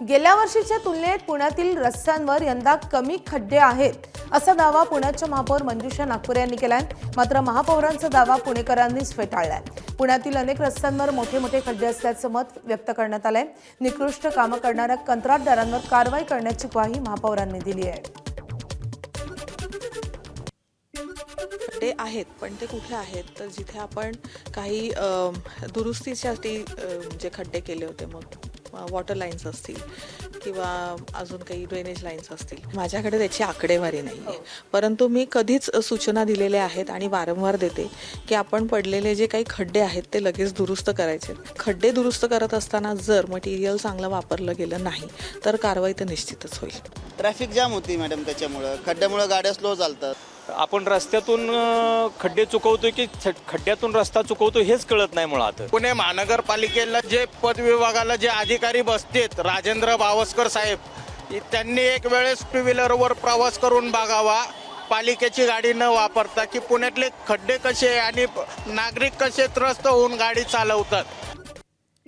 गेल्या वर्षीच्या तुलनेत पुण्यातील रस्त्यांवर यंदा कमी खड्डे आहेत असा दावा पुण्याच्या महापौर मंजुषा नागपुरे यांनी केलाय। मात्र महापौरांचा दावा पुणेकरांनीच फेटाळलाय। पुण्यातील अनेक रस्त्यांवर मोठे मोठे खड्डे असल्याचं मत व्यक्त करण्यात आलंय। निकृष्ट कामं करणाऱ्या कंत्राटदारांवर कारवाई करण्याची ग्वाही महापौरांनी दिली आहे। खड्डे आहेत, पण ते कुठे आहेत तर जिथे आपण काही दुरुस्तीसाठी जे खड्डे केले होते, मग वॉटर लाईन्स असतील किंवा अजून काही ड्रेनेज लाईन्स असतील, माझ्याकडे त्याची आकडेवारी नाही आहे, परंतु मी कधीच सूचना दिलेल्या आहेत आणि वारंवार देते की आपण पडलेले जे काही खड्डे आहेत ते लगेच दुरुस्त करायचे। खड्डे दुरुस्त करत असताना जर मटेरियल चांगलं वापरलं गेलं नाही तर कारवाई तर निश्चितच होईल। ट्रॅफिक जाम होती मॅडम, त्याच्यामुळं खड्ड्यामुळं गाड्या स्लो चालतात। आपण रस्त्यातून खड्डे चुकवतोय की खड्ड्यातून रस्ता चुकवतोय हेच कळत नाही मुळात। पुणे महानगरपालिकेला जे पदविभागाला जे अधिकारी बसतेत, राजेंद्र बावस्कर साहेब, त्यांनी एक वेळेस टू व्हीलरवर प्रवास करून बघावा, पालिकेची गाडी न वापरता, की पुण्यातले खड्डे कसे आणि नागरिक कसे त्रस्त होऊन गाडी चालवतात।